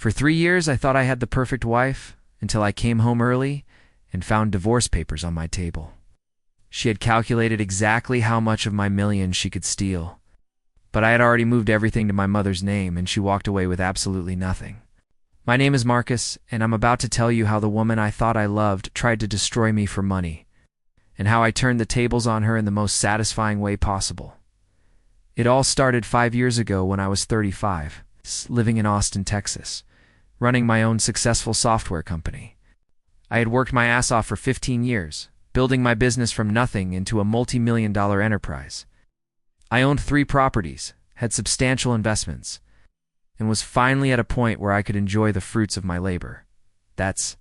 For 3 years, I thought I had the perfect wife until I came home early and found divorce papers on my table. She had calculated exactly how much of my millions she could steal, but I had already moved everything to my mother's name, and she walked away with absolutely nothing. My name is Marcus, and I'm about to tell you how the woman I thought I loved tried to destroy me for money, and how I turned the tables on her in the most satisfying way possible. It all started 5 years ago when I was 35, living in Austin, Texas, running my own successful software company. I had worked my ass off for 15 years, building my business from nothing into a multi-million-dollar enterprise. I owned 3 properties, had substantial investments, and was finally at a point where I could enjoy the fruits of my labor. That's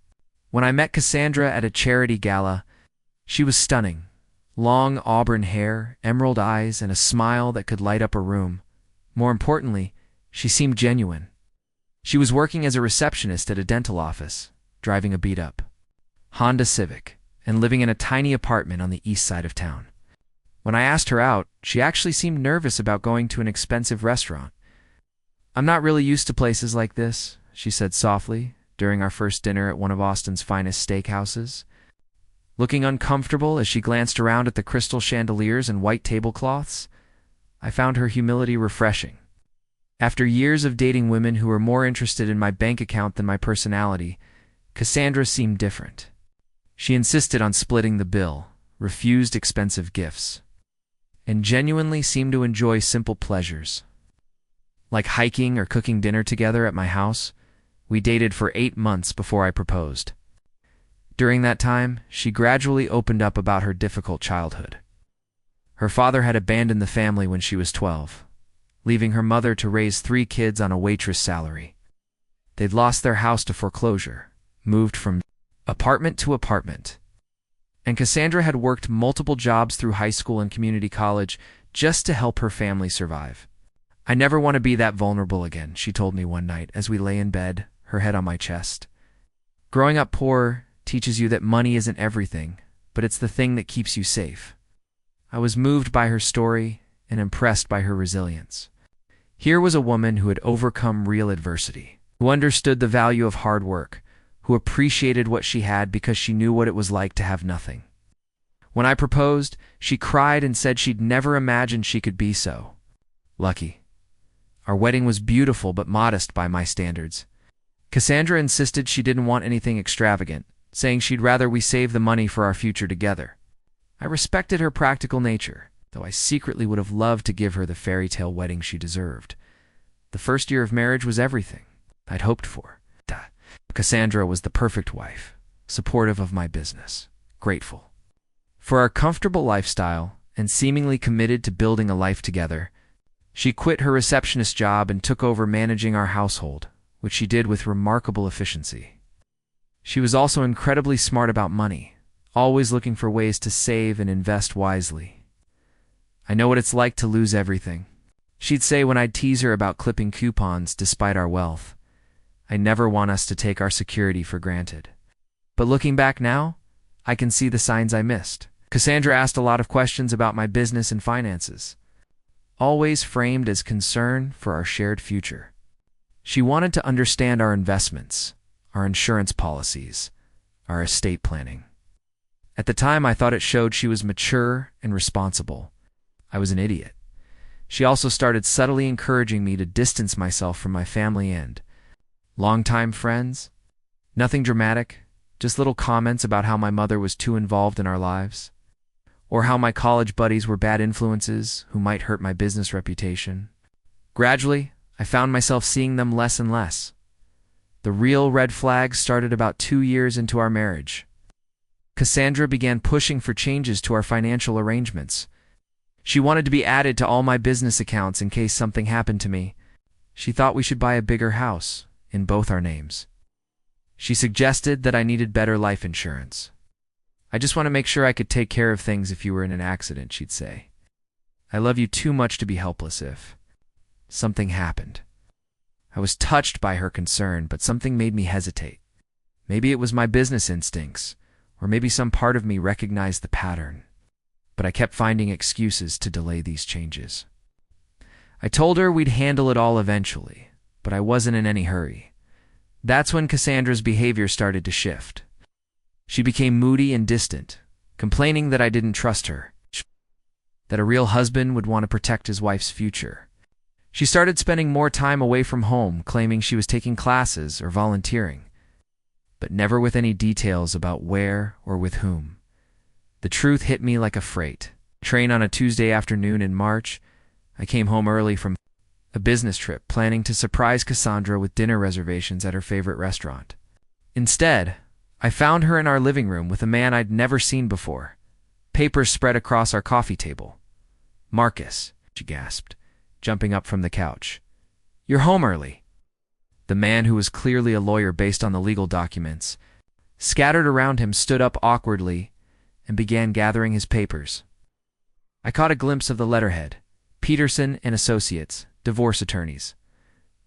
when I met Cassandra at a charity gala. She was stunning. Long auburn hair, emerald eyes, and a smile that could light up a room. More importantly, she seemed genuine. She was working as a receptionist at a dental office, driving a beat-up Honda Civic, and living in a tiny apartment on the east side of town. When I asked her out, she actually seemed nervous about going to an expensive restaurant. "I'm not really used to places like this," she said softly, during our first dinner at one of Austin's finest steakhouses. Looking uncomfortable as she glanced around at the crystal chandeliers and white tablecloths, I found her humility refreshing. After years of dating women who were more interested in my bank account than my personality, Cassandra seemed different. She insisted on splitting the bill, refused expensive gifts, and genuinely seemed to enjoy simple pleasures. Like hiking or cooking dinner together at my house, we dated for 8 months before I proposed. During that time, she gradually opened up about her difficult childhood. Her father had abandoned the family when she was 12, leaving her mother to raise 3 kids on a waitress salary. They'd lost their house to foreclosure, moved from apartment to apartment, and Cassandra had worked multiple jobs through high school and community college just to help her family survive. "I never want to be that vulnerable again," she told me one night as we lay in bed, her head on my chest. "Growing up poor teaches you that money isn't everything, but it's the thing that keeps you safe." I was moved by her story and impressed by her resilience. Here was a woman who had overcome real adversity, who understood the value of hard work, who appreciated what she had because she knew what it was like to have nothing. When I proposed, she cried and said she'd never imagined she could be so lucky. Our wedding was beautiful but modest by my standards. Cassandra insisted she didn't want anything extravagant, saying she'd rather we save the money for our future together. I respected her practical nature, though I secretly would have loved to give her the fairy tale wedding she deserved. The first year of marriage was everything I'd hoped for. Cassandra was the perfect wife, supportive of my business, grateful for our comfortable lifestyle, and seemingly committed to building a life together. She quit her receptionist job and took over managing our household, which she did with remarkable efficiency. She was also incredibly smart about money, always looking for ways to save and invest wisely. "I know what it's like to lose everything," she'd say when I'd tease her about clipping coupons despite our wealth. "I never want us to take our security for granted." But looking back now, I can see the signs I missed. Cassandra asked a lot of questions about my business and finances, always framed as concern for our shared future. She wanted to understand our investments, our insurance policies, our estate planning. At the time, I thought it showed she was mature and responsible. I was an idiot. She also started subtly encouraging me to distance myself from my family and longtime friends. Nothing dramatic, just little comments about how my mother was too involved in our lives, or how my college buddies were bad influences who might hurt my business reputation. Gradually, I found myself seeing them less and less. The real red flags started about 2 years into our marriage. Cassandra began pushing for changes to our financial arrangements. She wanted to be added to all my business accounts in case something happened to me. She thought we should buy a bigger house in both our names. She suggested that I needed better life insurance. "I just want to make sure I could take care of things if you were in an accident," she'd say. "I love you too much to be helpless if something happened." I was touched by her concern, but something made me hesitate. Maybe it was my business instincts, or maybe some part of me recognized the pattern. But I kept finding excuses to delay these changes. I told her we'd handle it all eventually, but I wasn't in any hurry. That's when Cassandra's behavior started to shift. She became moody and distant, complaining that I didn't trust her, that a real husband would want to protect his wife's future. She started spending more time away from home, claiming she was taking classes or volunteering, but never with any details about where or with whom. The truth hit me like a freight train on a Tuesday afternoon in March. I came home early from a business trip, planning to surprise Cassandra with dinner reservations at her favorite restaurant. Instead, I found her in our living room with a man I'd never seen before, papers spread across our coffee table. "Marcus," she gasped, jumping up from the couch. "You're home early." The man, who was clearly a lawyer based on the legal documents scattered around him, stood up awkwardly and began gathering his papers. I caught a glimpse of the letterhead: Peterson and Associates, divorce attorneys.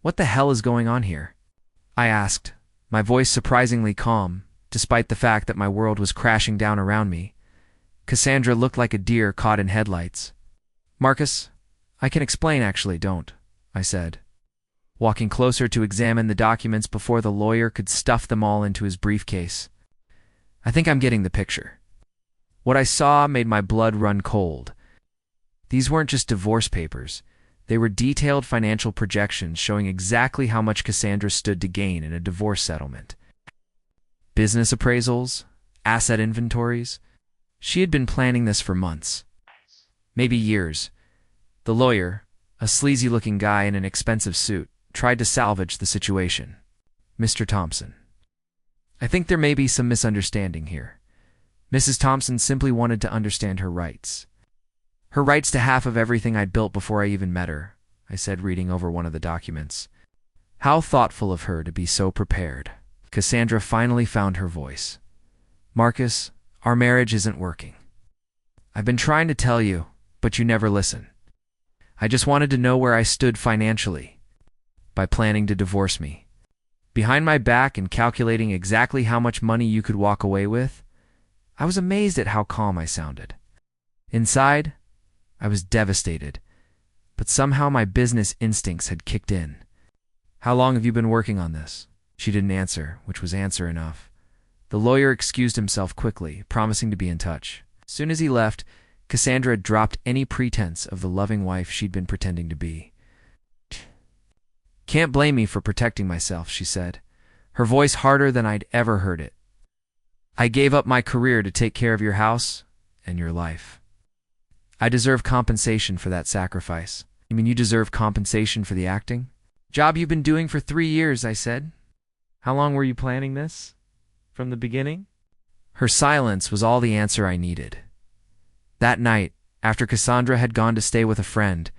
"What the hell is going on here?" I asked, my voice surprisingly calm, despite the fact that my world was crashing down around me. Cassandra looked like a deer caught in headlights. "Marcus, I can explain, actually, don't," I said, walking closer to examine the documents before the lawyer could stuff them all into his briefcase. "I think I'm getting the picture." What I saw made my blood run cold. These weren't just divorce papers. They were detailed financial projections showing exactly how much Cassandra stood to gain in a divorce settlement. Business appraisals, asset inventories. She had been planning this for months, maybe years. The lawyer, a sleazy-looking guy in an expensive suit, tried to salvage the situation. "Mr. Thompson, I think there may be some misunderstanding here. Mrs. Thompson simply wanted to understand her rights. Her rights to half of everything I'd built before I even met her," I said, reading over one of the documents. How thoughtful of her to be so prepared. Cassandra finally found her voice. "Marcus, our marriage isn't working. I've been trying to tell you, but you never listen. I just wanted to know where I stood financially by planning to divorce me. Behind my back and calculating exactly how much money you could walk away with." I was amazed at how calm I sounded. Inside, I was devastated, but somehow my business instincts had kicked in. "How long have you been working on this?" She didn't answer, which was answer enough. The lawyer excused himself quickly, promising to be in touch. As soon as he left, Cassandra dropped any pretense of the loving wife she'd been pretending to be. "Can't blame me for protecting myself," she said, her voice harder than I'd ever heard it. "I gave up my career to take care of your house and your life. I deserve compensation for that sacrifice." "You mean you deserve compensation for the acting job you've been doing for 3 years?" I said. "How long were you planning this? From the beginning?" Her silence was all the answer I needed. That night, after Cassandra had gone to stay with a friend,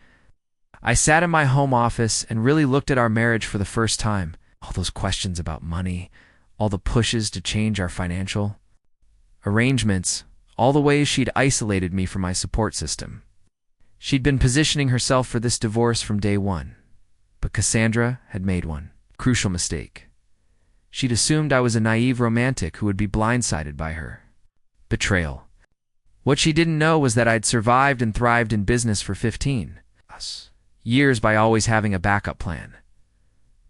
I sat in my home office and really looked at our marriage for the first time. All those questions about money, all the pushes to change our financial arrangements, all the ways she'd isolated me from my support system. She'd been positioning herself for this divorce from day one, but Cassandra had made one crucial mistake. She'd assumed I was a naive romantic who would be blindsided by her. Betrayal. What she didn't know was that I'd survived and thrived in business for 15 years by always having a backup plan.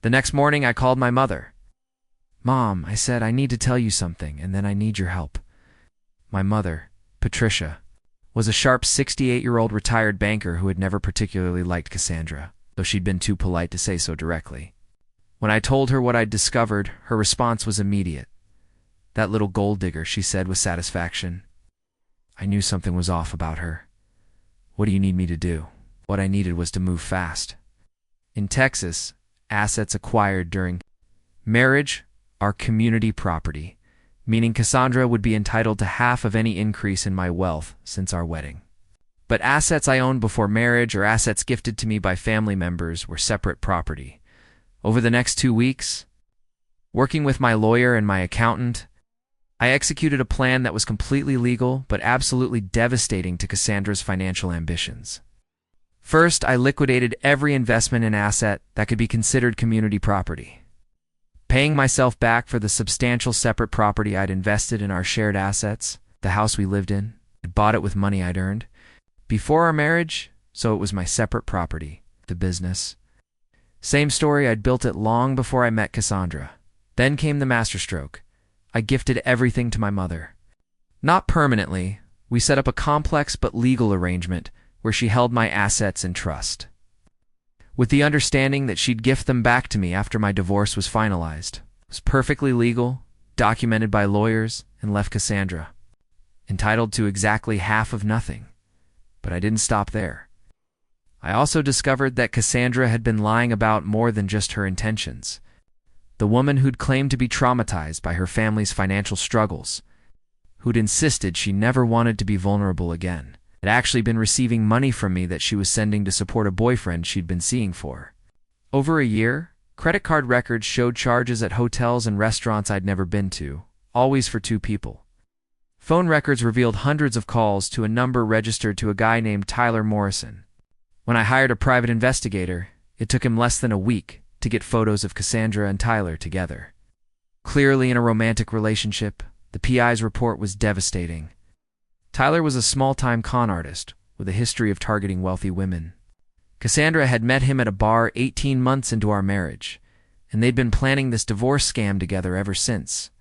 The next morning, I called my mother. "Mom," I said, "I need to tell you something, and then I need your help." My mother, Patricia, was a sharp 68-year-old retired banker who had never particularly liked Cassandra, though she'd been too polite to say so directly. When I told her what I'd discovered, her response was immediate. "That little gold digger," she said with satisfaction. I knew something was off about her. "What do you need me to do?" What I needed was to move fast. In Texas, assets acquired during marriage are community property, meaning Cassandra would be entitled to half of any increase in my wealth since our wedding. But assets I owned before marriage or assets gifted to me by family members were separate property. Over the next 2 weeks, working with my lawyer and my accountant, I executed a plan that was completely legal but absolutely devastating to Cassandra's financial ambitions. First, I liquidated every investment and asset that could be considered community property, paying myself back for the substantial separate property I'd invested in our shared assets, the house we lived in. I'd bought it with money I'd earned before our marriage, so it was my separate property, the business. Same story, I'd built it long before I met Cassandra. Then came the masterstroke. I gifted everything to my mother. Not permanently. We set up a complex but legal arrangement where she held my assets in trust, with the understanding that she'd gift them back to me after my divorce was finalized. It was perfectly legal, documented by lawyers, and left Cassandra entitled to exactly half of nothing. But I didn't stop there. I also discovered that Cassandra had been lying about more than just her intentions. The woman who'd claimed to be traumatized by her family's financial struggles, who'd insisted she never wanted to be vulnerable again, had actually been receiving money from me that she was sending to support a boyfriend she'd been seeing for over a year. Credit card records showed charges at hotels and restaurants I'd never been to, always for two people. Phone records revealed hundreds of calls to a number registered to a guy named Tyler Morrison. When I hired a private investigator, it took him less than a week to get photos of Cassandra and Tyler together. Clearly in a romantic relationship, the PI's report was devastating. Tyler was a small-time con artist with a history of targeting wealthy women. Cassandra had met him at a bar 18 months into our marriage, and they'd been planning this divorce scam together ever since.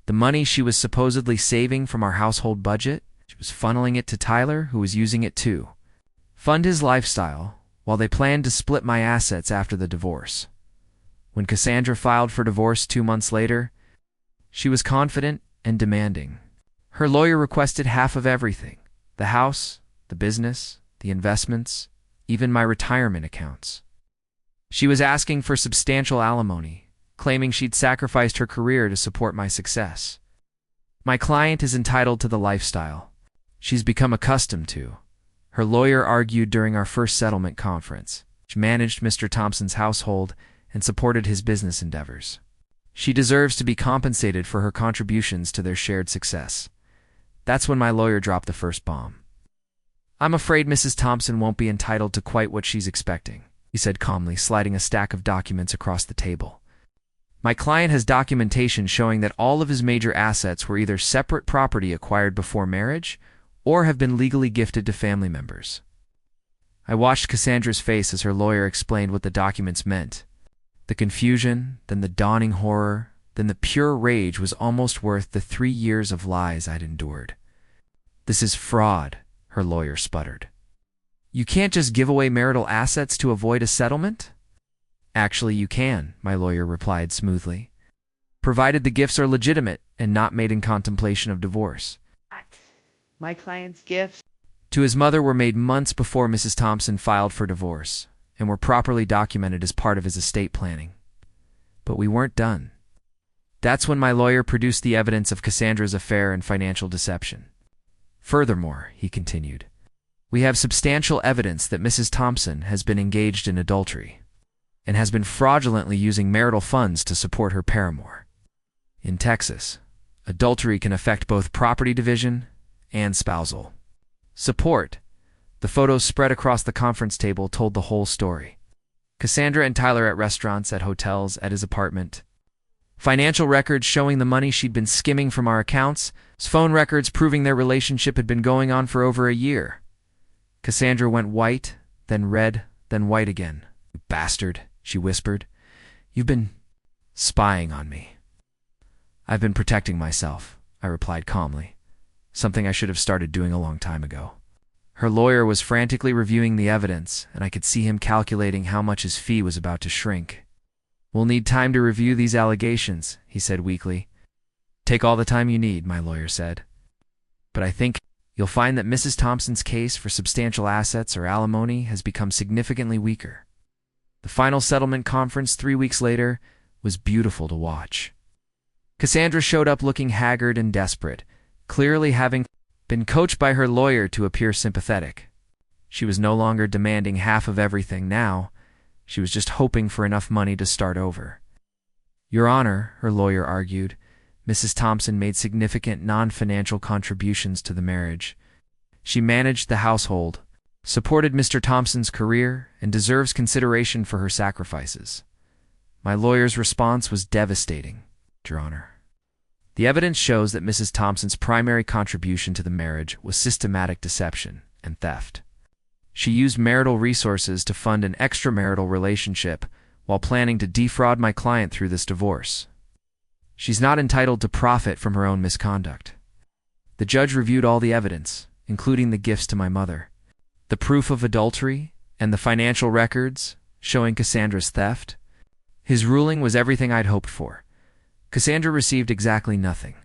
The money she was supposedly saving from our household budget, she was funneling it to Tyler, who was using it to fund his lifestyle, while they planned to split my assets after the divorce. When Cassandra filed for divorce 2 months later, she was confident and demanding. Her lawyer requested half of everything: the house, the business, the investments, even my retirement accounts. She was asking for substantial alimony, claiming she'd sacrificed her career to support my success. My client is entitled to the lifestyle she's become accustomed to, her lawyer argued during our first settlement conference. She managed Mr. Thompson's household and supported his business endeavors. She deserves to be compensated for her contributions to their shared success. That's when my lawyer dropped the first bomb. "I'm afraid Mrs. Thompson won't be entitled to quite what she's expecting," he said calmly, sliding a stack of documents across the table. "My client has documentation showing that all of his major assets were either separate property acquired before marriage or have been legally gifted to family members." I watched Cassandra's face as her lawyer explained what the documents meant. The confusion, then the dawning horror, then the pure rage was almost worth the 3 years of lies I'd endured. "This is fraud," her lawyer sputtered. "You can't just give away marital assets to avoid a settlement?" "Actually, you can," my lawyer replied smoothly, "provided the gifts are legitimate and not made in contemplation of divorce." My client's gifts To his mother were made months before Mrs. Thompson filed for divorce and were properly documented as part of his estate planning. But we weren't done. That's when my lawyer produced the evidence of Cassandra's affair and financial deception. "Furthermore," he continued, "we have substantial evidence that Mrs. Thompson has been engaged in adultery and has been fraudulently using marital funds to support her paramour. In Texas, adultery can affect both property division and spousal support." The photos spread across the conference table told the whole story. Cassandra and Tyler at restaurants, at hotels, at his apartment. Financial records showing the money she'd been skimming from our accounts, phone records proving their relationship had been going on for over a year. Cassandra went white, then red, then white again. "You bastard," she whispered. "You've been spying on me." "I've been protecting myself," I replied calmly, something I should have started doing a long time ago. Her lawyer was frantically reviewing the evidence, and I could see him calculating how much his fee was about to shrink. "We'll need time to review these allegations," he said weakly. "Take all the time you need," my lawyer said. "But I think you'll find that Mrs. Thompson's case for substantial assets or alimony has become significantly weaker." The final settlement conference 3 weeks later was beautiful to watch. Cassandra showed up looking haggard and desperate, clearly having been coached by her lawyer to appear sympathetic. She was no longer demanding half of everything now. She was just hoping for enough money to start over. "Your Honor," her lawyer argued, "Mrs. Thompson made significant non-financial contributions to the marriage. She managed the household, supported Mr. Thompson's career, and deserves consideration for her sacrifices." My lawyer's response was devastating, Your Honor. "The evidence shows that Mrs. Thompson's primary contribution to the marriage was systematic deception and theft. She used marital resources to fund an extramarital relationship while planning to defraud my client through this divorce. She's not entitled to profit from her own misconduct. The judge reviewed all the evidence, including the gifts to my mother, the proof of adultery, and the financial records showing Cassandra's theft. His ruling was everything I'd hoped for. Cassandra received exactly nothing.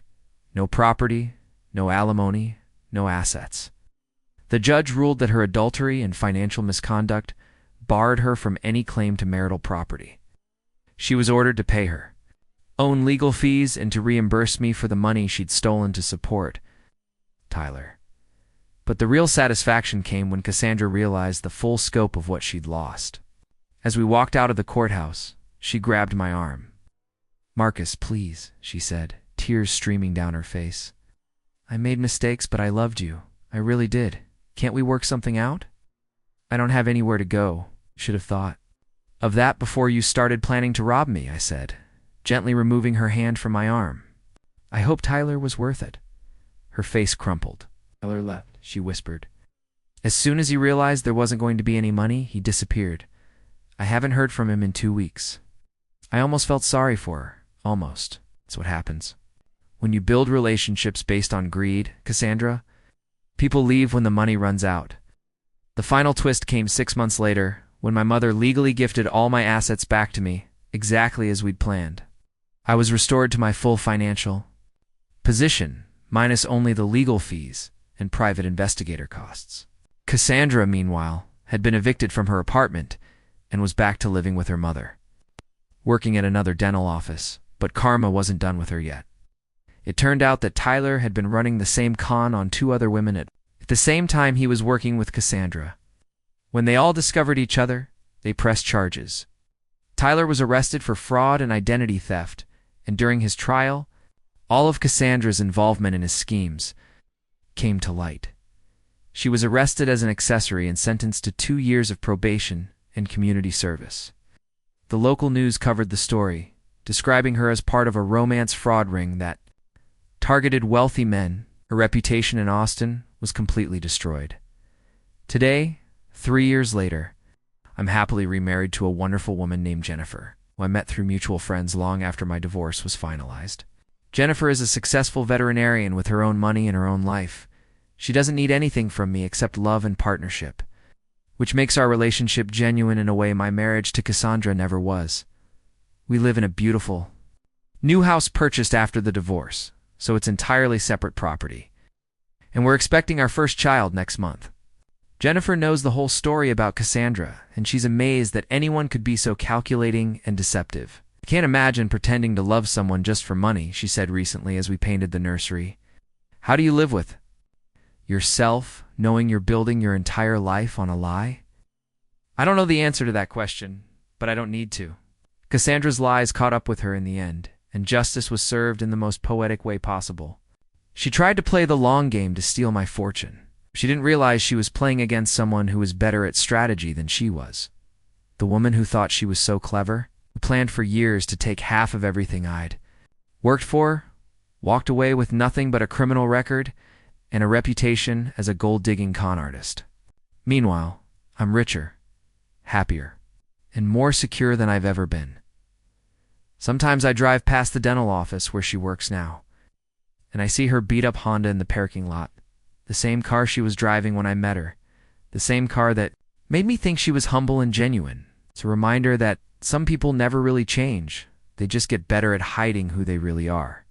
No property, no alimony, no assets. The judge ruled that her adultery and financial misconduct barred her from any claim to marital property. She was ordered to pay her own legal fees and to reimburse me for the money she'd stolen to support Tyler. But the real satisfaction came when Cassandra realized the full scope of what she'd lost. As we walked out of the courthouse, she grabbed my arm. "Marcus, please," she said, tears streaming down her face. "I made mistakes, but I loved you. I really did. Can't we work something out? I don't have anywhere to go. Should have thought of that before you started planning to rob me," I said, gently removing her hand from my arm. "I hope Tyler was worth it." Her face crumpled. "Tyler left," she whispered. "As soon as he realized there wasn't going to be any money, he disappeared. I haven't heard from him in 2 weeks." I almost felt sorry for her. Almost. That's what happens when you build relationships based on greed, Cassandra. People leave when the money runs out. The final twist came 6 months later, when my mother legally gifted all my assets back to me, exactly as we'd planned. I was restored to my full financial position, minus only the legal fees and private investigator costs. Cassandra, meanwhile, had been evicted from her apartment and was back to living with her mother, working at another dental office, but karma wasn't done with her yet. It turned out that Tyler had been running the same con on 2 other women at the same time he was working with Cassandra. When they all discovered each other, they pressed charges. Tyler was arrested for fraud and identity theft, and during his trial, all of Cassandra's involvement in his schemes came to light. She was arrested as an accessory and sentenced to 2 years of probation and community service. The local news covered the story, describing her as part of a romance fraud ring that targeted wealthy men. Her reputation in Austin was completely destroyed. Today, 3 years later, I'm happily remarried to a wonderful woman named Jennifer, who I met through mutual friends long after my divorce was finalized. Jennifer is a successful veterinarian with her own money and her own life. She doesn't need anything from me except love and partnership, which makes our relationship genuine in a way my marriage to Cassandra never was. We live in a beautiful new house purchased after the divorce, so it's entirely separate property. And we're expecting our first child next month. Jennifer knows the whole story about Cassandra, and she's amazed that anyone could be so calculating and deceptive. "I can't imagine pretending to love someone just for money," she said recently as we painted the nursery. "How do you live with yourself, knowing you're building your entire life on a lie?" I don't know the answer to that question, but I don't need to. Cassandra's lies caught up with her in the end, and justice was served in the most poetic way possible. She tried to play the long game to steal my fortune. She didn't realize she was playing against someone who was better at strategy than she was. The woman who thought she was so clever, who planned for years to take half of everything I'd worked for, walked away with nothing but a criminal record and a reputation as a gold-digging con artist. Meanwhile, I'm richer, happier, and more secure than I've ever been. Sometimes I drive past the dental office where she works now, and I see her beat-up Honda in the parking lot, the same car she was driving when I met her, the same car that made me think she was humble and genuine. It's a reminder that some people never really change. They just get better at hiding who they really are.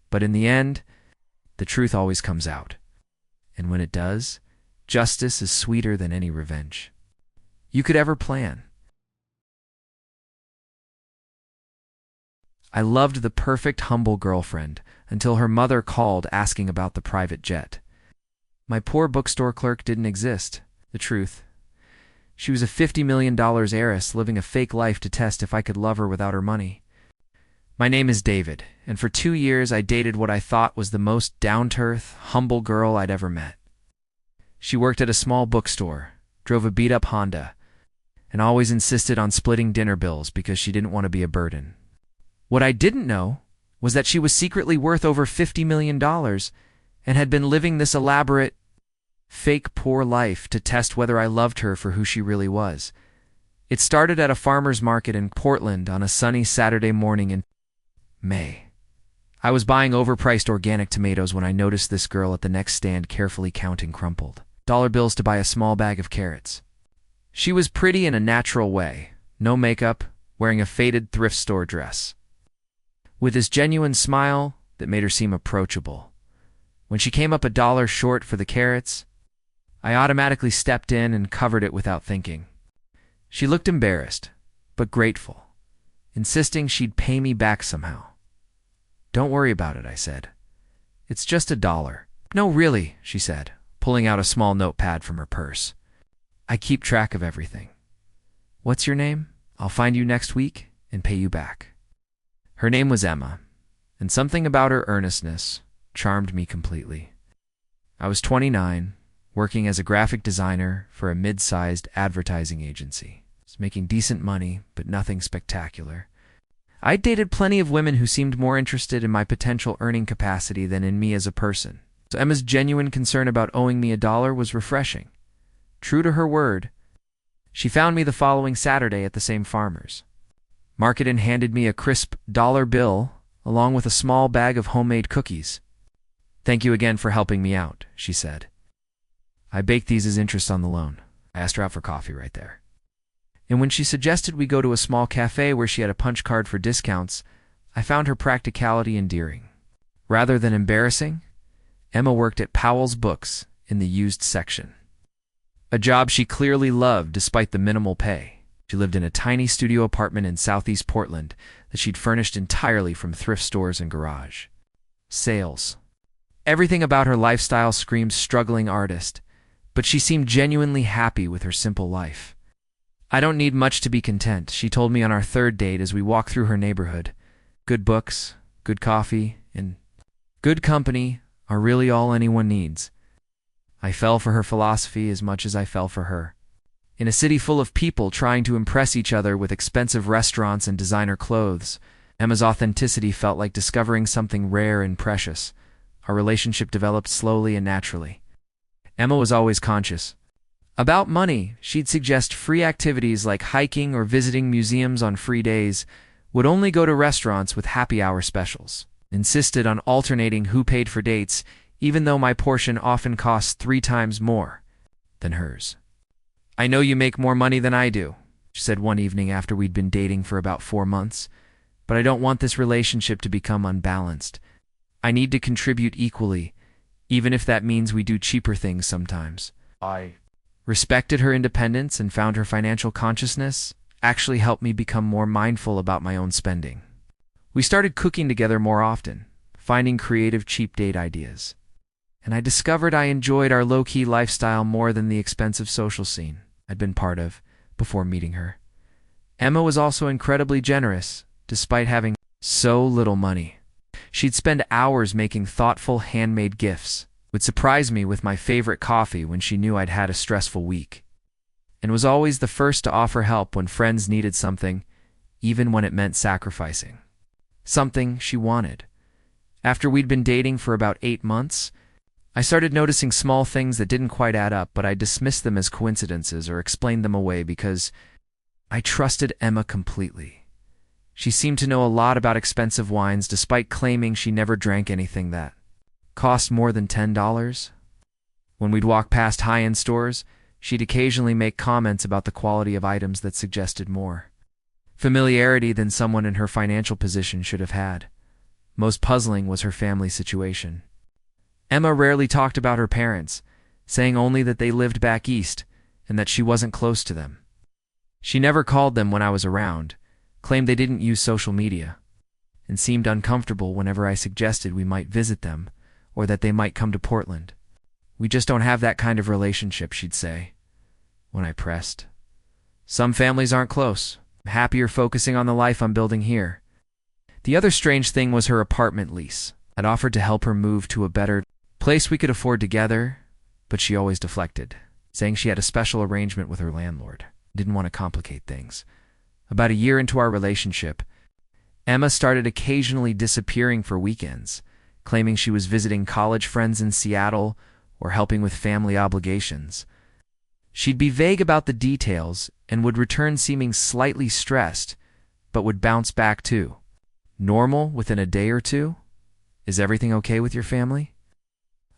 But in the end, the truth always comes out. And when it does, justice is sweeter than any revenge you could ever plan. I loved the perfect humble girlfriend until her mother called asking about the private jet. My poor bookstore clerk didn't exist. The truth. She was a $50 million heiress living a fake life to test if I could love her without her money. My name is David, and for 2 years I dated what I thought was the most down-to-earth, humble girl I'd ever met. She worked at a small bookstore, drove a beat-up Honda, and always insisted on splitting dinner bills because she didn't want to be a burden. What I didn't know was that she was secretly worth over $50 million and had been living this elaborate, fake poor life to test whether I loved her for who she really was. It started at a farmer's market in Portland on a sunny Saturday morning in May. I was buying overpriced organic tomatoes when I noticed this girl at the next stand carefully counting crumpled dollar bills to buy a small bag of carrots. She was pretty in a natural way, no makeup, wearing a faded thrift store dress, with this genuine smile that made her seem approachable. When she came up $1 short for the carrots, I automatically stepped in and covered it without thinking. She looked embarrassed, but grateful, insisting she'd pay me back somehow. "Don't worry about it," I said. "It's just $1." "No, really," she said, pulling out a small notepad from her purse. "I keep track of everything. What's your name? I'll find you next week and pay you back." Her name was Emma, and something about her earnestness charmed me completely. I was 29, working as a graphic designer for a mid-sized advertising agency. I was making decent money, but nothing spectacular. I'd dated plenty of women who seemed more interested in my potential earning capacity than in me as a person. So Emma's genuine concern about owing me $1 was refreshing. True to her word, she found me the following Saturday at the same farmer's market and handed me a crisp dollar bill along with a small bag of homemade cookies. "Thank you again for helping me out," she said. "I baked these as interest on the loan." I asked her out for coffee right there. And when she suggested we go to a small cafe where she had a punch card for discounts, I found her practicality endearing. Rather than embarrassing, Emma worked at Powell's Books in the used section, a job she clearly loved despite the minimal pay. She lived in a tiny studio apartment in southeast Portland that she'd furnished entirely from thrift stores and garage sales. Everything about her lifestyle screamed struggling artist, but she seemed genuinely happy with her simple life. "I don't need much to be content," she told me on our third date as we walked through her neighborhood. "Good books, good coffee, and good company are really all anyone needs." I fell for her philosophy as much as I fell for her. In a city full of people trying to impress each other with expensive restaurants and designer clothes, Emma's authenticity felt like discovering something rare and precious. Our relationship developed slowly and naturally. Emma was always conscious about money. She'd suggest free activities like hiking or visiting museums on free days, would only go to restaurants with happy hour specials, insisted on alternating who paid for dates, even though my portion often cost 3 times more than hers. "I know you make more money than I do," she said one evening after we'd been dating for about 4 months, "but I don't want this relationship to become unbalanced. I need to contribute equally, even if that means we do cheaper things sometimes." I respected her independence and found her financial consciousness actually helped me become more mindful about my own spending. We started cooking together more often, finding creative cheap date ideas. And I discovered I enjoyed our low-key lifestyle more than the expensive social scene I'd been part of before meeting her. Emma was also incredibly generous, despite having so little money. She'd spend hours making thoughtful handmade gifts, would surprise me with my favorite coffee when she knew I'd had a stressful week, and was always the first to offer help when friends needed something, even when it meant sacrificing something she wanted. After we'd been dating for about 8 months, I started noticing small things that didn't quite add up, but I dismissed them as coincidences or explained them away because I trusted Emma completely. She seemed to know a lot about expensive wines despite claiming she never drank anything that cost more than $10. When we'd walk past high-end stores, she'd occasionally make comments about the quality of items that suggested more familiarity than someone in her financial position should have had. Most puzzling was her family situation. Emma rarely talked about her parents, saying only that they lived back east and that she wasn't close to them. She never called them when I was around, claimed they didn't use social media, and seemed uncomfortable whenever I suggested we might visit them or that they might come to Portland. "We just don't have that kind of relationship," she'd say when I pressed. "Some families aren't close. I'm happier focusing on the life I'm building here." The other strange thing was her apartment lease. I'd offered to help her move to a better place we could afford together, but she always deflected, saying she had a special arrangement with her landlord, didn't want to complicate things. About a year into our relationship, Emma started occasionally disappearing for weekends, claiming she was visiting college friends in Seattle or helping with family obligations. She'd be vague about the details and would return seeming slightly stressed, but would bounce back too, normal within a day or two. Is everything okay with your family?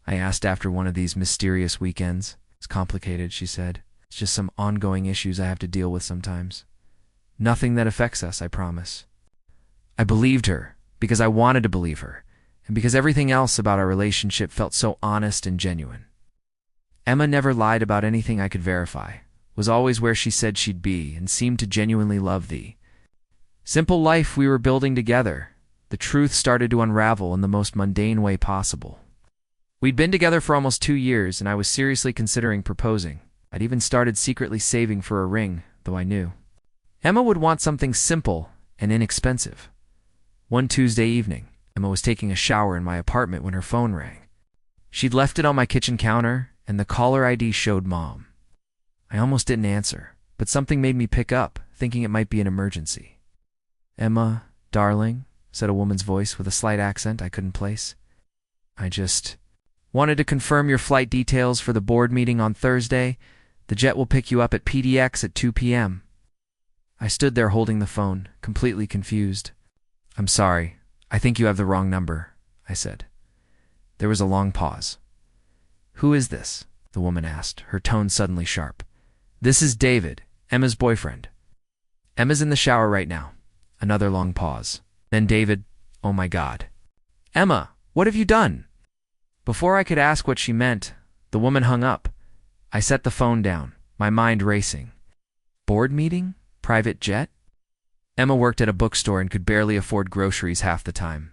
I asked after one of these mysterious weekends. It's complicated, she said. It's just some ongoing issues I have to deal with sometimes. Nothing that affects us, I promise. I believed her because I wanted to believe her, and because everything else about our relationship felt so honest and genuine. Emma never lied about anything I could verify, was always where she said she'd be, and seemed to genuinely love the simple life we were building together. The truth started to unravel in the most mundane way possible. We'd been together for almost 2 years, and I was seriously considering proposing. I'd even started secretly saving for a ring, though I knew Emma would want something simple and inexpensive. One Tuesday evening, Emma was taking a shower in my apartment when her phone rang. She'd left it on my kitchen counter, and the caller ID showed Mom. I almost didn't answer, but something made me pick up, thinking it might be an emergency. "Emma, darling," said a woman's voice with a slight accent I couldn't place. "I just wanted to confirm your flight details for the board meeting on Thursday. The jet will pick you up at PDX at 2 p.m. I stood there holding the phone, completely confused. "I'm sorry. I think you have the wrong number," I said. There was a long pause. "Who is this?" the woman asked, her tone suddenly sharp. "This is David, Emma's boyfriend." "Emma's in the shower right now." Another long pause. Then David, "Oh my God. Emma, what have you done?" Before I could ask what she meant, the woman hung up. I set the phone down, my mind racing. Board meeting? Private jet? Emma worked at a bookstore and could barely afford groceries half the time.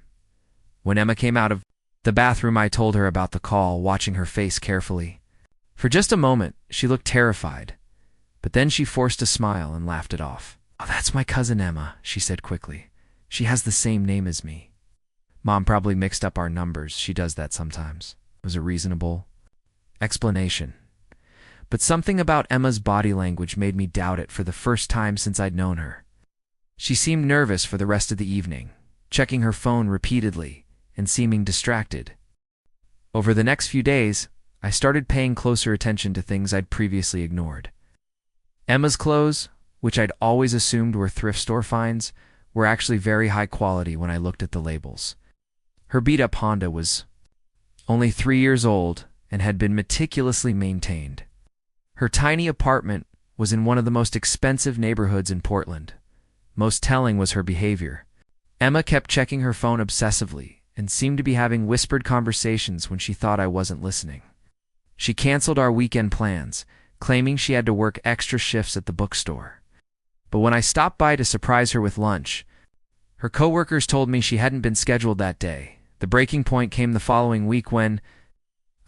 When Emma came out of the bathroom, I told her about the call, watching her face carefully. For just a moment, she looked terrified, but then she forced a smile and laughed it off. "Oh, that's my cousin Emma," she said quickly. "She has the same name as me. Mom probably mixed up our numbers. She does that sometimes." It was a reasonable explanation. But something about Emma's body language made me doubt it for the first time since I'd known her. She seemed nervous for the rest of the evening, checking her phone repeatedly and seeming distracted. Over the next few days, I started paying closer attention to things I'd previously ignored. Emma's clothes, which I'd always assumed were thrift store finds, were actually very high quality when I looked at the labels. Her beat-up Honda was only 3 years old and had been meticulously maintained. Her tiny apartment was in one of the most expensive neighborhoods in Portland. Most telling was her behavior. Emma kept checking her phone obsessively and seemed to be having whispered conversations when she thought I wasn't listening. She canceled our weekend plans, claiming she had to work extra shifts at the bookstore. But when I stopped by to surprise her with lunch, her coworkers told me she hadn't been scheduled that day. The breaking point came the following week when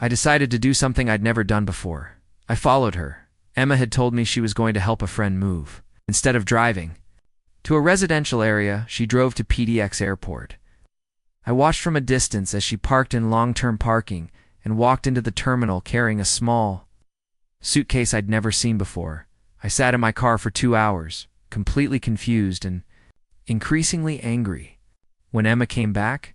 I decided to do something I'd never done before. I followed her. Emma had told me she was going to help a friend move. Instead of driving to a residential area, she drove to PDX Airport. I watched from a distance as she parked in long-term parking and walked into the terminal carrying a small suitcase I'd never seen before. I sat in my car for 2 hours, completely confused and increasingly angry. When Emma came back,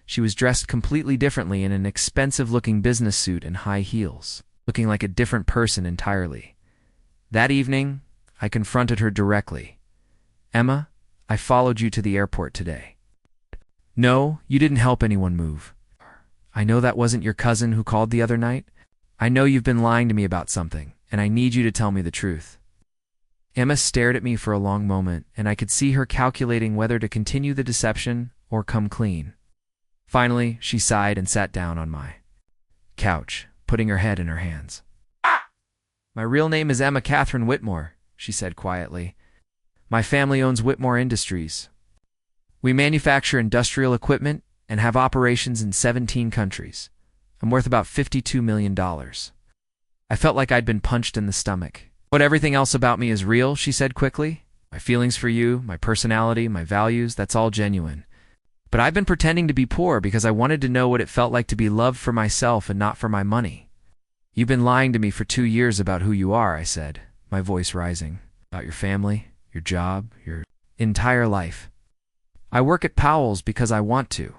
she was dressed completely differently in an expensive-looking business suit and high heels, looking like a different person entirely. That evening, I confronted her directly. "Emma, I followed you to the airport today." "No, you didn't help anyone move." "I know that wasn't your cousin who called the other night. I know you've been lying to me about something, and I need you to tell me the truth." Emma stared at me for a long moment, and I could see her calculating whether to continue the deception or come clean. Finally, she sighed and sat down on my couch, putting her head in her hands. "My real name is Emma Catherine Whitmore," she said quietly. "My family owns Whitmore Industries. We manufacture industrial equipment and have operations in 17 countries. I'm worth about $52 million. I felt like I'd been punched in the stomach. "But everything else about me is real," she said quickly. "My feelings for you, my personality, my values, that's all genuine. But I've been pretending to be poor because I wanted to know what it felt like to be loved for myself and not for my money." "You've been lying to me for 2 years about who you are," I said, my voice rising. "About your family, your job, your entire life." "I work at Powell's because I want to,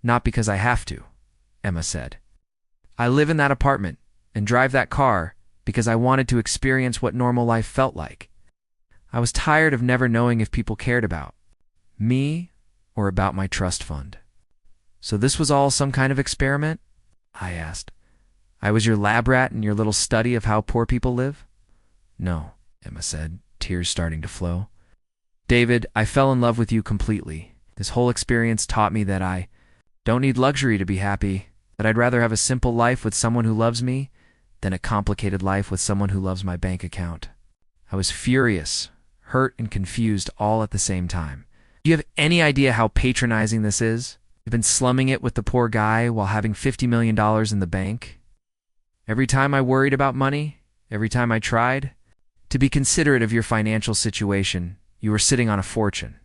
not because I have to," Emma said. "I live in that apartment and drive that car because I wanted to experience what normal life felt like. I was tired of never knowing if people cared about me or about my trust fund. So this was all some kind of experiment? I asked. I was your lab rat in your little study of how poor people live? No, Emma said, tears starting to flow. David, I fell in love with you completely. This whole experience taught me that I don't need luxury to be happy, that I'd rather have a simple life with someone who loves me than a complicated life with someone who loves my bank account. I was furious, hurt, and confused all at the same time. Do you have any idea how patronizing this is? You've been slumming it with the poor guy while having $50 million in the bank. Every time I worried about money, every time I tried to be considerate of your financial situation, you were sitting on a fortune.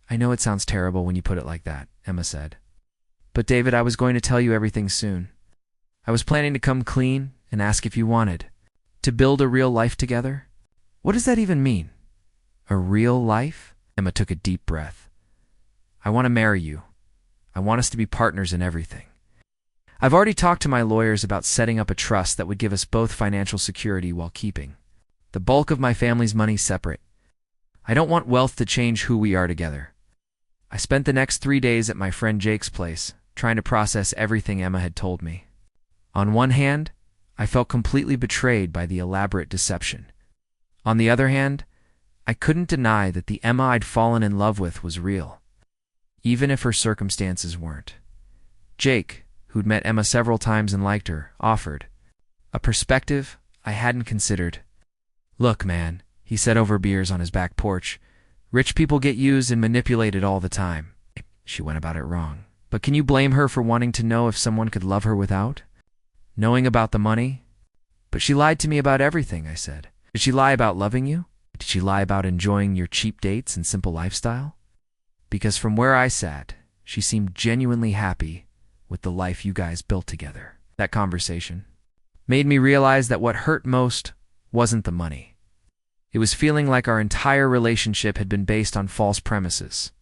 I know it sounds terrible when you put it like that, Emma said. But David, I was going to tell you everything soon. I was planning to come clean and ask if you wanted to build a real life together. What does that even mean? A real life? Emma took a deep breath. I want to marry you. I want us to be partners in everything. I've already talked to my lawyers about setting up a trust that would give us both financial security while keeping the bulk of my family's money separate. I don't want wealth to change who we are together. I spent the next 3 days at my friend Jake's place, trying to process everything Emma had told me. On one hand, I felt completely betrayed by the elaborate deception. On the other hand, I couldn't deny that the Emma I'd fallen in love with was real, even if her circumstances weren't. Jake, who'd met Emma several times and liked her, offered a perspective I hadn't considered. Look, man, he said over beers on his back porch, rich people get used and manipulated all the time. She went about it wrong. But can you blame her for wanting to know if someone could love her without knowing about the money? But she lied to me about everything, I said. Did she lie about loving you? Did she lie about enjoying your cheap dates and simple lifestyle? Because from where I sat, she seemed genuinely happy with the life you guys built together. That conversation made me realize that what hurt most wasn't the money. It was feeling like our entire relationship had been based on false premises.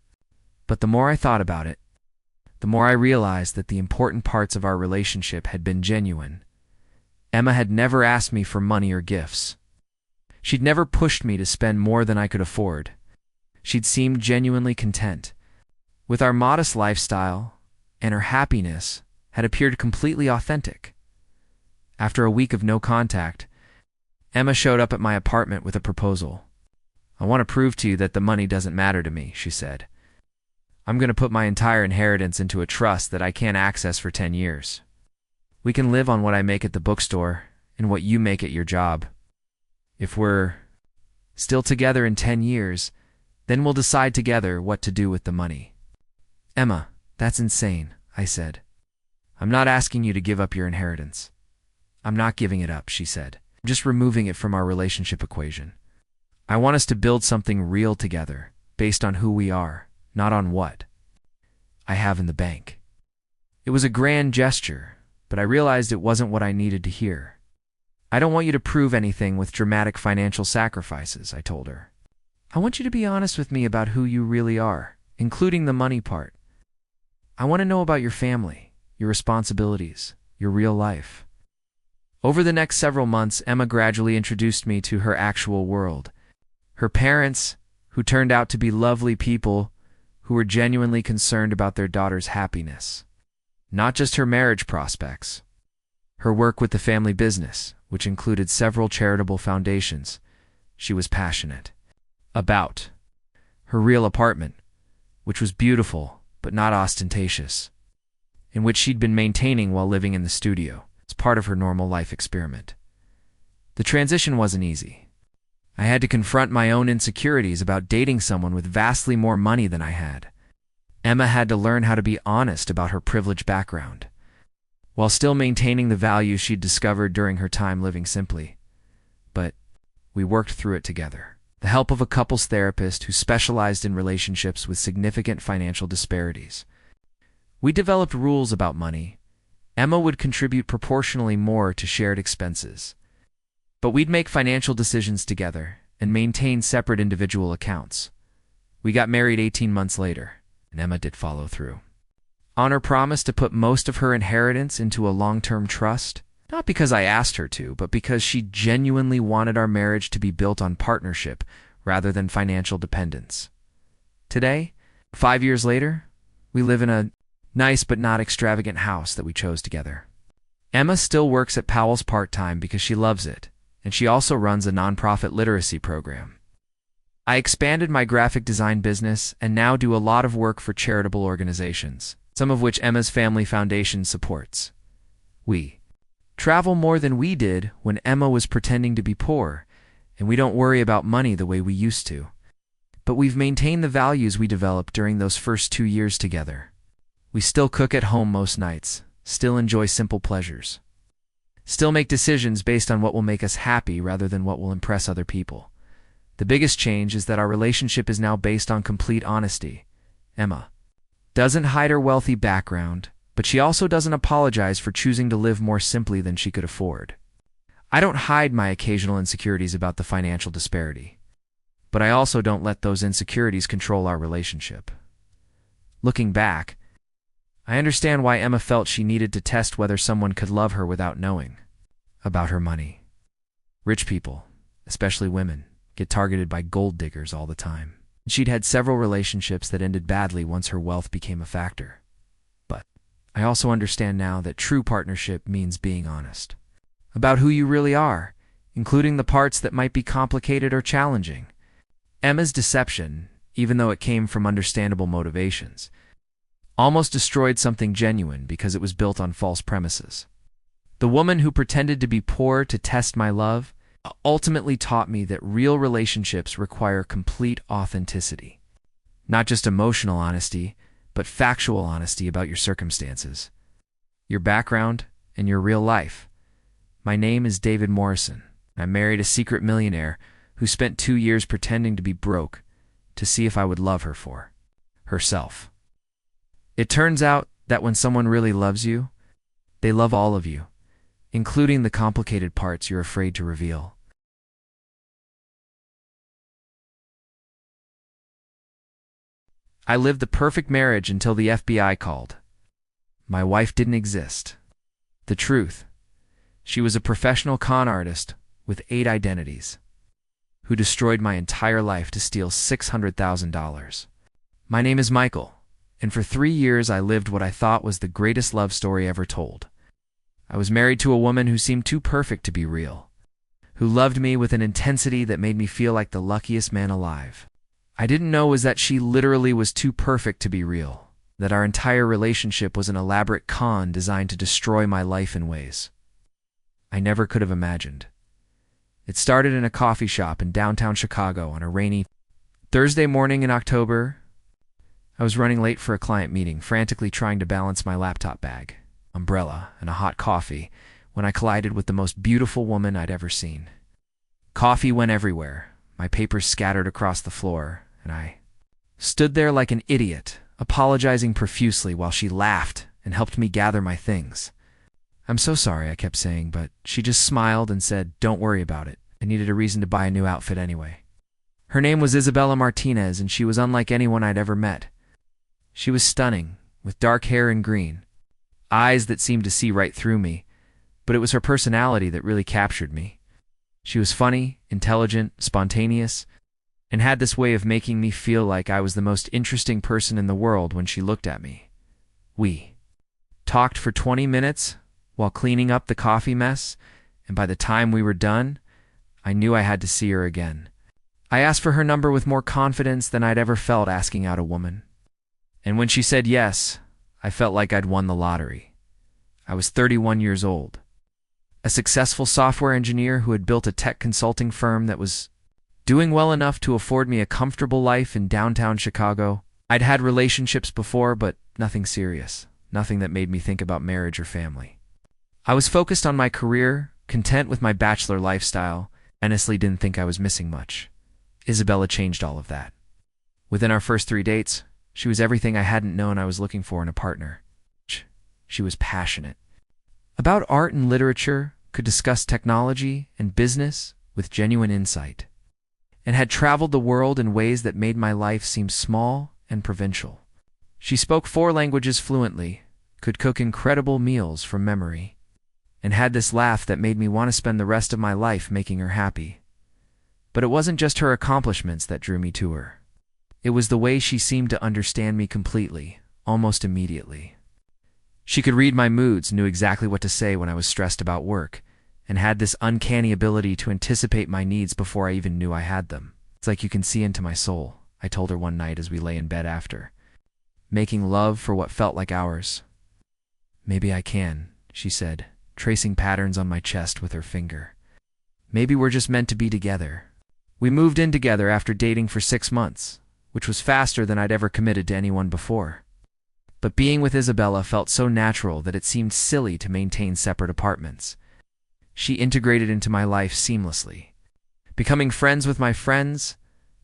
But the more I thought about it, the more I realized that the important parts of our relationship had been genuine. Emma had never asked me for money or gifts. She'd never pushed me to spend more than I could afford. She'd seemed genuinely content with our modest lifestyle, and her happiness had appeared completely authentic. After a week of no contact, Emma showed up at my apartment with a proposal. I want to prove to you that the money doesn't matter to me, she said. I'm going to put my entire inheritance into a trust that I can't access for 10 years. We can live on what I make at the bookstore and what you make at your job. If we're still together in 10 years, then we'll decide together what to do with the money. Emma, that's insane, I said. I'm not asking you to give up your inheritance. I'm not giving it up, she said. I'm just removing it from our relationship equation. I want us to build something real together, based on who we are, not on what I have in the bank. It was a grand gesture, but I realized it wasn't what I needed to hear. I don't want you to prove anything with dramatic financial sacrifices, I told her. I want you to be honest with me about who you really are, including the money part. I want to know about your family, your responsibilities, your real life. Over the next several months, Emma gradually introduced me to her actual world. Her parents, who turned out to be lovely people who were genuinely concerned about their daughter's happiness. Not just her marriage prospects. Her work with the family business, which included several charitable foundations, she was passionate about. Her real apartment, which was beautiful but not ostentatious, in which she'd been maintaining while living in the studio, as part of her normal life experiment. The transition wasn't easy. I had to confront my own insecurities about dating someone with vastly more money than I had. Emma had to learn how to be honest about her privileged background, while still maintaining the values she'd discovered during her time living simply. But we worked through it together. The help of a couples therapist who specialized in relationships with significant financial disparities. We developed rules about money. Emma would contribute proportionally more to shared expenses. But we'd make financial decisions together and maintain separate individual accounts. We got married 18 months later, and Emma did follow through on her promise to put most of her inheritance into a long-term trust, not because I asked her to, but because she genuinely wanted our marriage to be built on partnership rather than financial dependence. Today, 5 years later, we live in a nice but not extravagant house that we chose together. Emma still works at Powell's part-time because she loves it, and she also runs a nonprofit literacy program. I expanded my graphic design business and now do a lot of work for charitable organizations, some of which Emma's family foundation supports. We travel more than we did when Emma was pretending to be poor, and we don't worry about money the way we used to. But we've maintained the values we developed during those first 2 years together. We still cook at home most nights, still enjoy simple pleasures, still make decisions based on what will make us happy rather than what will impress other people. The biggest change is that our relationship is now based on complete honesty. Emma doesn't hide her wealthy background, but she also doesn't apologize for choosing to live more simply than she could afford. I don't hide my occasional insecurities about the financial disparity, but I also don't let those insecurities control our relationship. Looking back, I understand why Emma felt she needed to test whether someone could love her without knowing about her money. Rich people, especially women, get targeted by gold diggers all the time. She'd had several relationships that ended badly once her wealth became a factor. But I also understand now that true partnership means being honest about who you really are, including the parts that might be complicated or challenging. Emma's deception, even though it came from understandable motivations, almost destroyed something genuine because it was built on false premises. The woman who pretended to be poor to test my love ultimately taught me that real relationships require complete authenticity. Not just emotional honesty, but factual honesty about your circumstances, your background, and your real life. My name is David Morrison. I married a secret millionaire who spent 2 years pretending to be broke to see if I would love her for herself. It turns out that when someone really loves you, they love all of you, including the complicated parts you're afraid to reveal. I lived the perfect marriage until the FBI called. My wife didn't exist. The truth: she was a professional con artist with 8 identities, who destroyed my entire life to steal $600,000. My name is Michael, and for 3 years I lived what I thought was the greatest love story ever told. I was married to a woman who seemed too perfect to be real, who loved me with an intensity that made me feel like the luckiest man alive. I didn't know was that she literally was too perfect to be real, that our entire relationship was an elaborate con designed to destroy my life in ways I never could have imagined. It started in a coffee shop in downtown Chicago on a rainy Thursday morning in October. I was running late for a client meeting, frantically trying to balance my laptop bag, umbrella, and a hot coffee when I collided with the most beautiful woman I'd ever seen. Coffee went everywhere, my papers scattered across the floor, and I stood there like an idiot, apologizing profusely while she laughed and helped me gather my things. "I'm so sorry," I kept saying, but she just smiled and said, "Don't worry about it. I needed a reason to buy a new outfit anyway." Her name was Isabella Martinez, and she was unlike anyone I'd ever met. She was stunning, with dark hair and green eyes that seemed to see right through me, but it was her personality that really captured me. She was funny, intelligent, spontaneous, and had this way of making me feel like I was the most interesting person in the world when she looked at me. We talked for 20 minutes while cleaning up the coffee mess, and by the time we were done, I knew I had to see her again. I asked for her number with more confidence than I'd ever felt asking out a woman. And when she said yes, I felt like I'd won the lottery. I was 31 years old, a successful software engineer who had built a tech consulting firm that was doing well enough to afford me a comfortable life in downtown Chicago. I'd had relationships before, but nothing serious, nothing that made me think about marriage or family. I was focused on my career, content with my bachelor lifestyle, honestly didn't think I was missing much. Isabella changed all of that. Within our first 3 dates, she was everything I hadn't known I was looking for in a partner. She was passionate about art and literature, could discuss technology and business with genuine insight, and had traveled the world in ways that made my life seem small and provincial. She spoke 4 languages fluently, could cook incredible meals from memory, and had this laugh that made me want to spend the rest of my life making her happy. But it wasn't just her accomplishments that drew me to her. It was the way she seemed to understand me completely, almost immediately. She could read my moods, knew exactly what to say when I was stressed about work, and had this uncanny ability to anticipate my needs before I even knew I had them. It's like you can see into my soul, I told her one night as we lay in bed after, making love for what felt like hours. Maybe I can, she said, tracing patterns on my chest with her finger. Maybe we're just meant to be together. We moved in together after dating for 6 months, which was faster than I'd ever committed to anyone before. But being with Isabella felt so natural that it seemed silly to maintain separate apartments. She integrated into my life seamlessly, becoming friends with my friends,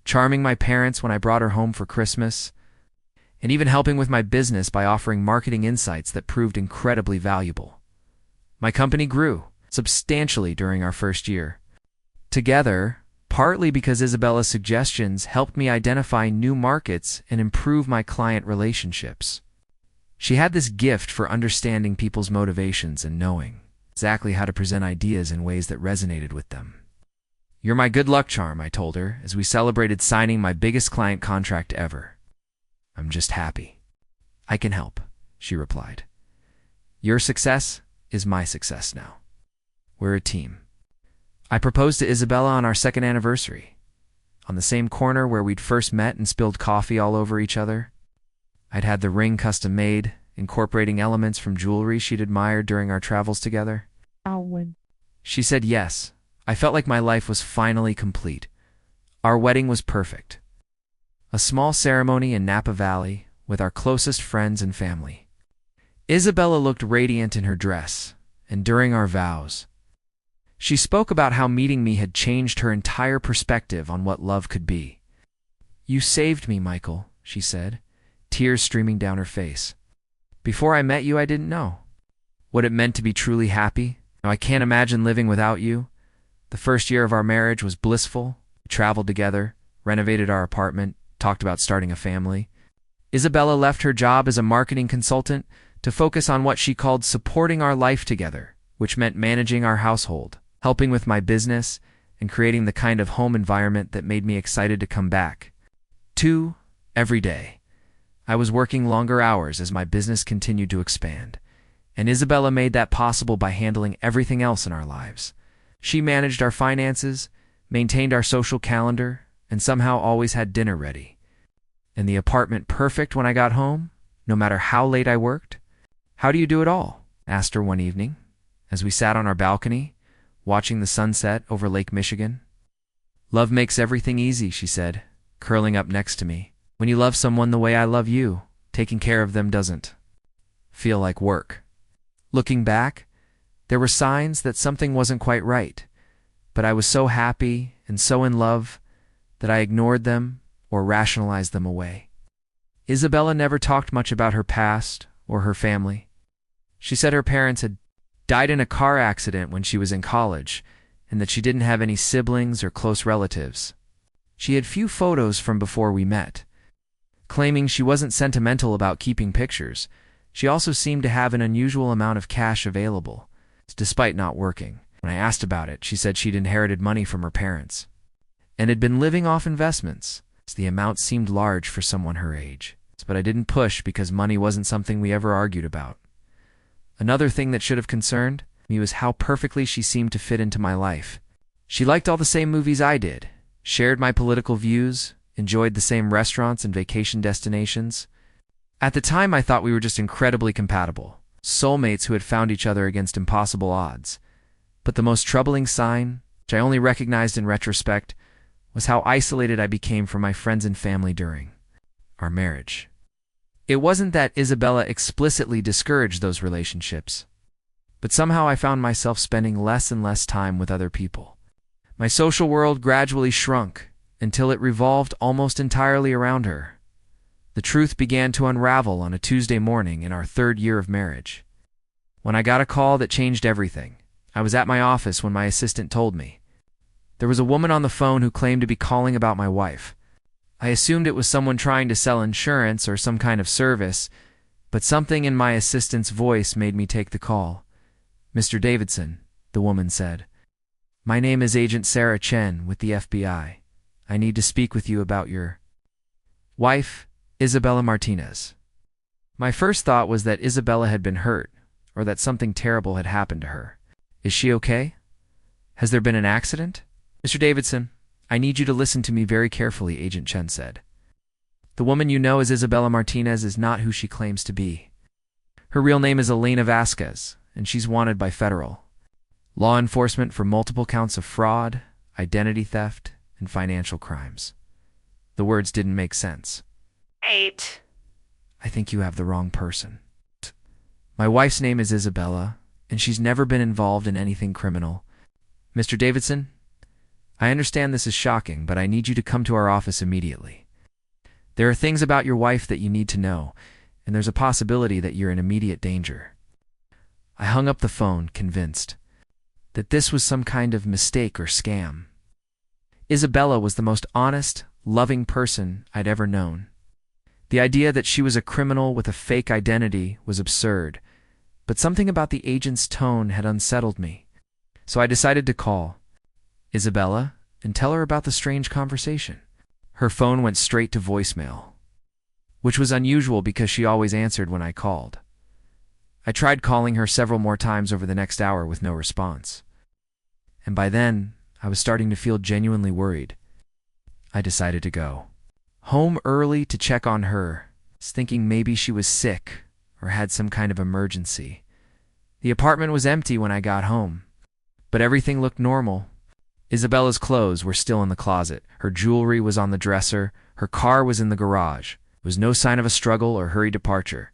charming my parents when I brought her home for Christmas, and even helping with my business by offering marketing insights that proved incredibly valuable. My company grew substantially during our first year. Together, partly because Isabella's suggestions helped me identify new markets and improve my client relationships. She had this gift for understanding people's motivations and knowing exactly how to present ideas in ways that resonated with them. You're my good luck charm, I told her as we celebrated signing my biggest client contract ever. I'm just happy. I can help, she replied. Your success is my success now. We're a team. I proposed to Isabella on our second anniversary, on the same corner where we'd first met and spilled coffee all over each other. I'd had the ring custom made, incorporating elements from jewelry she'd admired during our travels together. She said yes. I felt like my life was finally complete. Our wedding was perfect. A small ceremony in Napa Valley with our closest friends and family. Isabella looked radiant in her dress, and during our vows, she spoke about how meeting me had changed her entire perspective on what love could be. You saved me, Michael, she said, tears streaming down her face. Before I met you, I didn't know what it meant to be truly happy. Now, I can't imagine living without you. The first year of our marriage was blissful. We traveled together, renovated our apartment, talked about starting a family. Isabella left her job as a marketing consultant to focus on what she called supporting our life together, which meant managing our household, helping with my business, and creating the kind of home environment that made me excited to come back. 2. Every day. I was working longer hours as my business continued to expand, and Isabella made that possible by handling everything else in our lives. She managed our finances, maintained our social calendar, and somehow always had dinner ready. And the apartment perfect when I got home, no matter how late I worked. How do you do it all? Asked her one evening, as we sat on our balcony, watching the sunset over Lake Michigan. Love makes everything easy, she said, curling up next to me. When you love someone the way I love you, taking care of them doesn't feel like work. Looking back, there were signs that something wasn't quite right, but I was so happy and so in love that I ignored them or rationalized them away. Isabella never talked much about her past or her family. She said her parents had died in a car accident when she was in college and that she didn't have any siblings or close relatives. She had few photos from before we met. Claiming she wasn't sentimental about keeping pictures, she also seemed to have an unusual amount of cash available, despite not working. When I asked about it, she said she'd inherited money from her parents and had been living off investments. The amount seemed large for someone her age, but I didn't push because money wasn't something we ever argued about. Another thing that should have concerned me was how perfectly she seemed to fit into my life. She liked all the same movies I did, shared my political views, enjoyed the same restaurants and vacation destinations. At the time, I thought we were just incredibly compatible, soulmates who had found each other against impossible odds. But the most troubling sign, which I only recognized in retrospect, was how isolated I became from my friends and family during our marriage. It wasn't that Isabella explicitly discouraged those relationships, but somehow I found myself spending less and less time with other people. My social world gradually shrunk until it revolved almost entirely around her. The truth began to unravel on a Tuesday morning in our 3rd year of marriage, when I got a call that changed everything. I was at my office when my assistant told me. There was a woman on the phone who claimed to be calling about my wife. I assumed it was someone trying to sell insurance or some kind of service, but something in my assistant's voice made me take the call. Mr. Davidson, the woman said. My name is Agent Sarah Chen with the FBI. I need to speak with you about your wife, Isabella Martinez. My first thought was that Isabella had been hurt, or that something terrible had happened to her. Is she okay? Has there been an accident? Mr. Davidson, I need you to listen to me very carefully, Agent Chen said. The woman you know as Isabella Martinez is not who she claims to be. Her real name is Elena Vasquez, and she's wanted by federal law enforcement for multiple counts of fraud, identity theft, and financial crimes. The words didn't make sense. 8. I think you have the wrong person. My wife's name is Isabella, and she's never been involved in anything criminal. Mr. Davidson, I understand this is shocking, but I need you to come to our office immediately. There are things about your wife that you need to know, and there's a possibility that you're in immediate danger. I hung up the phone, convinced that this was some kind of mistake or scam. Isabella was the most honest, loving person I'd ever known. The idea that she was a criminal with a fake identity was absurd, but something about the agent's tone had unsettled me. So I decided to call Isabella and tell her about the strange conversation. Her phone went straight to voicemail, which was unusual because she always answered when I called. I tried calling her several more times over the next hour with no response. And by then, I was starting to feel genuinely worried. I decided to go home early to check on her, thinking maybe she was sick or had some kind of emergency. The apartment was empty when I got home, but everything looked normal. Isabella's clothes were still in the closet, her jewelry was on the dresser, her car was in the garage. There was no sign of a struggle or hurried departure.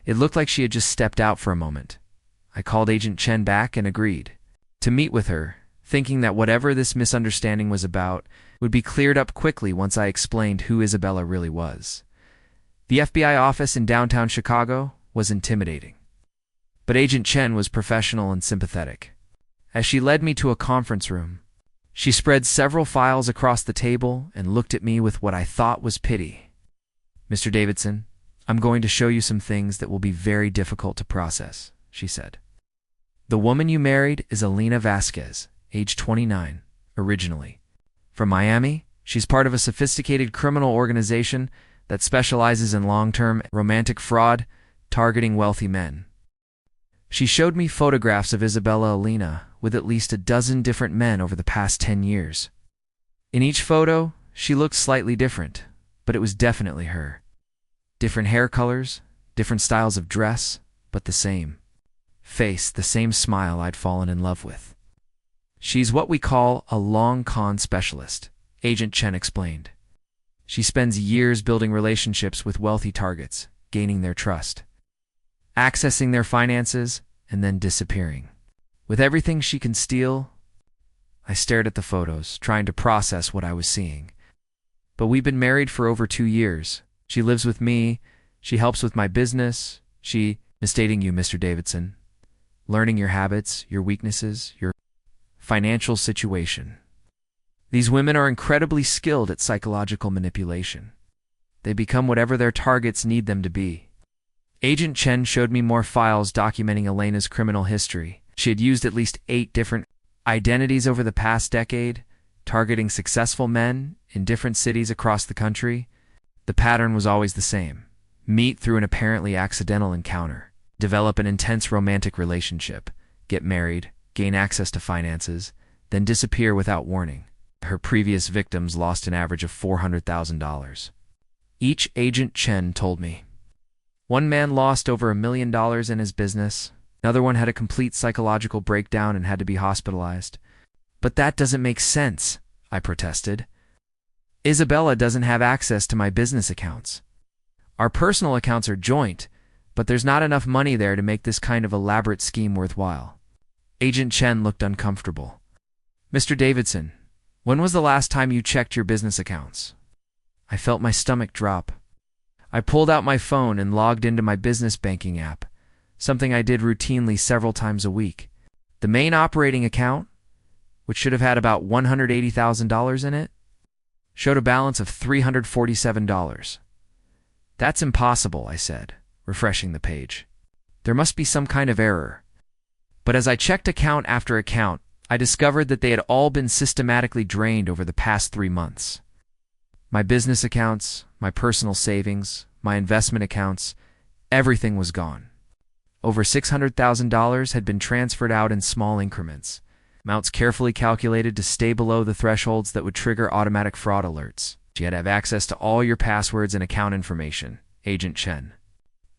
It looked like she had just stepped out for a moment. I called Agent Chen back and agreed to meet with her, thinking that whatever this misunderstanding was about would be cleared up quickly once I explained who Isabella really was. The FBI office in downtown Chicago was intimidating, but Agent Chen was professional and sympathetic. As she led me to a conference room, she spread several files across the table and looked at me with what I thought was pity. Mr. Davidson, I'm going to show you some things that will be very difficult to process, she said. The woman you married is Elena Vasquez, age 29, originally. From Miami, she's part of a sophisticated criminal organization that specializes in long-term romantic fraud, targeting wealthy men. She showed me photographs of Isabella Elena with at least a dozen different men over the past 10 years. In each photo, she looked slightly different, but it was definitely her. Different hair colors, different styles of dress, but the same face, the same smile I'd fallen in love with. She's what we call a long con specialist, Agent Chen explained. She spends years building relationships with wealthy targets, gaining their trust, accessing their finances, and then disappearing. With everything she can steal, I stared at the photos, trying to process what I was seeing. But we've been married for over 2 years. She lives with me, she helps with my business, misstating you, Mr. Davidson, learning your habits, your weaknesses, your financial situation. These women are incredibly skilled at psychological manipulation. They become whatever their targets need them to be. Agent Chen showed me more files documenting Elena's criminal history. She had used at least 8 different identities over the past decade, targeting successful men in different cities across the country. The pattern was always the same: meet through an apparently accidental encounter, develop an intense romantic relationship, get married, gain access to finances, then disappear without warning. Her previous victims lost an average of $400,000. Each Agent Chen told me. One man lost over $1 million in his business. Another one had a complete psychological breakdown and had to be hospitalized. But that doesn't make sense, I protested. Isabella doesn't have access to my business accounts. Our personal accounts are joint, but there's not enough money there to make this kind of elaborate scheme worthwhile. Agent Chen looked uncomfortable. Mr. Davidson, when was the last time you checked your business accounts? I felt my stomach drop. I pulled out my phone and logged into my business banking app, something I did routinely several times a week. The main operating account, which should have had about $180,000 in it, showed a balance of $347. That's impossible, I said, refreshing the page. There must be some kind of error. But as I checked account after account, I discovered that they had all been systematically drained over the past 3 months. My business accounts, my personal savings, my investment accounts, Everything was gone. Over $600,000 had been transferred out in small increments, amounts carefully calculated to stay below the thresholds that would trigger automatic fraud alerts. She had to have access to all your passwords and account information, Agent Chen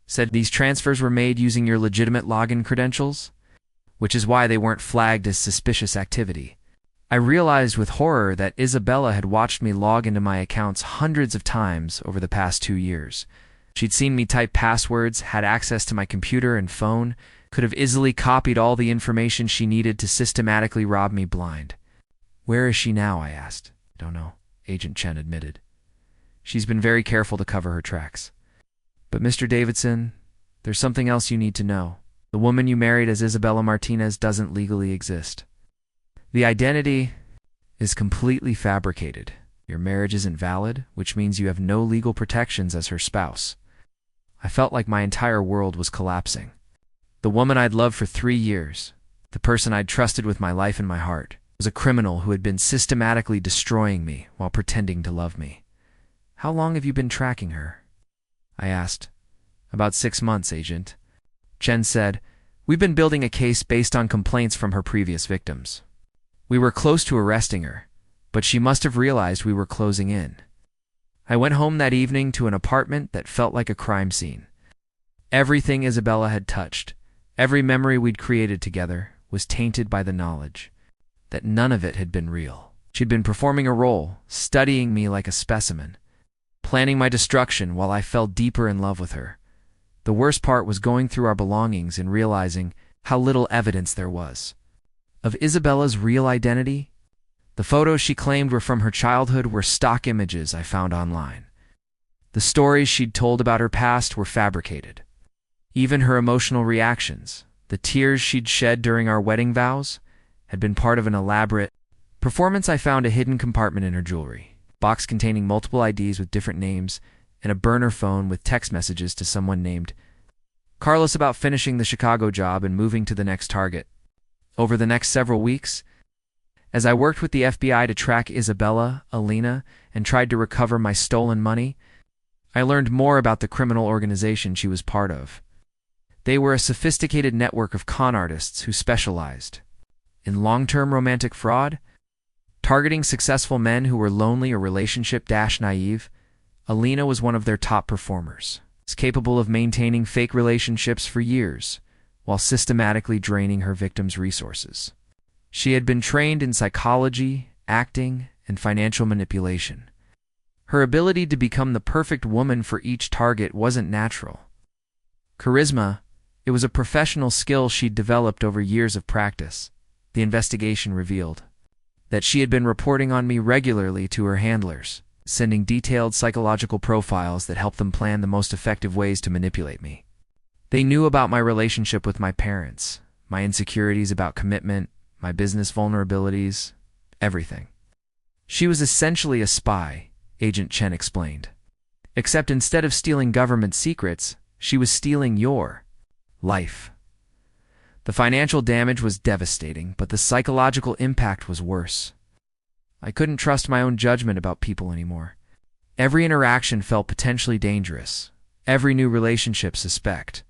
said. These transfers were made using your legitimate login credentials, which is why they weren't flagged as suspicious activity. I realized with horror that Isabella had watched me log into my accounts hundreds of times over the past 2 years. She'd seen me type passwords, had access to my computer and phone, could have easily copied all the information she needed to systematically rob me blind. Where is she now? I asked. Don't know, Agent Chen admitted. She's been very careful to cover her tracks. But Mr. Davidson, there's something else you need to know. The woman you married as Isabella Martinez doesn't legally exist. The identity is completely fabricated. Your marriage isn't valid, which means you have no legal protections as her spouse. I felt like my entire world was collapsing. The woman I'd loved for 3 years, the person I'd trusted with my life and my heart, was a criminal who had been systematically destroying me while pretending to love me. How long have you been tracking her? I asked. About 6 months, Agent. Chen said, we've been building a case based on complaints from her previous victims. We were close to arresting her, but she must have realized we were closing in. I went home that evening to an apartment that felt like a crime scene. Everything Isabella had touched, every memory we'd created together, was tainted by the knowledge that none of it had been real. She'd been performing a role, studying me like a specimen, planning my destruction while I fell deeper in love with her. The worst part was going through our belongings and realizing how little evidence there was of Isabella's real identity. The photos she claimed were from her childhood were stock images I found online. The stories she'd told about her past were fabricated. Even her emotional reactions, the tears she'd shed during our wedding vows, had been part of an elaborate performance. I found a hidden compartment in her jewelry, a box containing multiple IDs with different names, and a burner phone with text messages to someone named Carlos about finishing the Chicago job and moving to the next target. Over the next several weeks, as I worked with the FBI to track Isabella, Alina, and tried to recover my stolen money, I learned more about the criminal organization she was part of. They were a sophisticated network of con artists who specialized in long-term romantic fraud, targeting successful men who were lonely or relationship-naive. Alina was one of their top performers, capable of maintaining fake relationships for years while systematically draining her victims' resources. She had been trained in psychology, acting, and financial manipulation. Her ability to become the perfect woman for each target wasn't natural. Charisma, it was a professional skill she'd developed over years of practice. The investigation revealed that she had been reporting on me regularly to her handlers, sending detailed psychological profiles that helped them plan the most effective ways to manipulate me. They knew about my relationship with my parents, my insecurities about commitment, my business vulnerabilities, everything. She was essentially a spy, Agent Chen explained. Except instead of stealing government secrets, she was stealing your life. The financial damage was devastating, but the psychological impact was worse. I couldn't trust my own judgment about people anymore. Every interaction felt potentially dangerous, every new relationship suspect.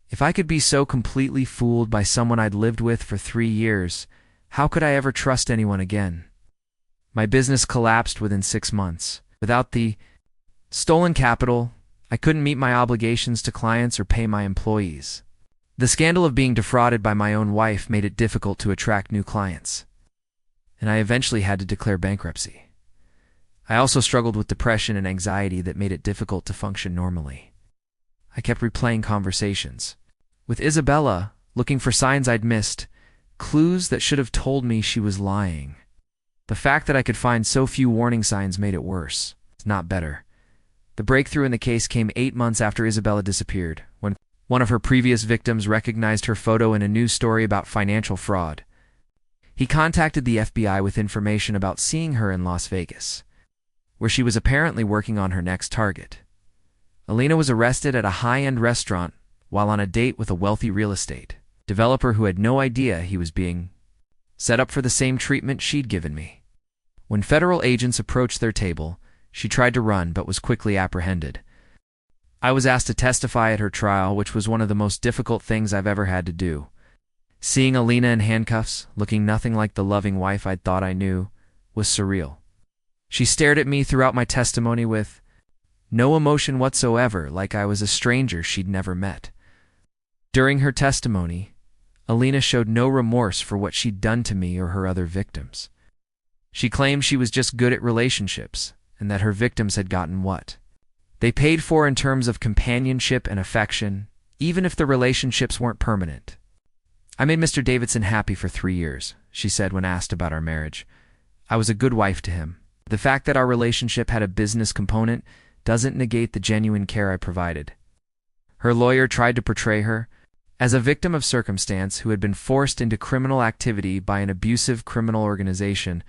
If I could be so completely fooled by someone I'd lived with for 3 years, how could I ever trust anyone again? My business collapsed within 6 months. Without the stolen capital, I couldn't meet my obligations to clients or pay my employees. The scandal of being defrauded by my own wife made it difficult to attract new clients, and I eventually had to declare bankruptcy. I also struggled with depression and anxiety that made it difficult to function normally. I kept replaying conversations with Isabella, looking for signs I'd missed, clues that should have told me she was lying. The fact that I could find so few warning signs made it worse, not better. The breakthrough in the case came 8 months after Isabella disappeared, when one of her previous victims recognized her photo in a news story about financial fraud. He contacted the FBI with information about seeing her in Las Vegas, where she was apparently working on her next target. Alina was arrested at a high-end restaurant while on a date with a wealthy real estate developer who had no idea he was being set up for the same treatment she'd given me. When federal agents approached their table, she tried to run but was quickly apprehended. I was asked to testify at her trial, which was one of the most difficult things I've ever had to do. Seeing Alina in handcuffs, looking nothing like the loving wife I'd thought I knew, was surreal. She stared at me throughout my testimony with no emotion whatsoever, like I was a stranger she'd never met. During her testimony, Alina showed no remorse for what she'd done to me or her other victims. She claimed she was just good at relationships, and that her victims had gotten what they paid for in terms of companionship and affection, even if the relationships weren't permanent. I made Mr. Davidson happy for 3 years, she said when asked about our marriage. I was a good wife to him. The fact that our relationship had a business component doesn't negate the genuine care I provided. Her lawyer tried to portray her as a victim of circumstance who had been forced into criminal activity by an abusive criminal organization,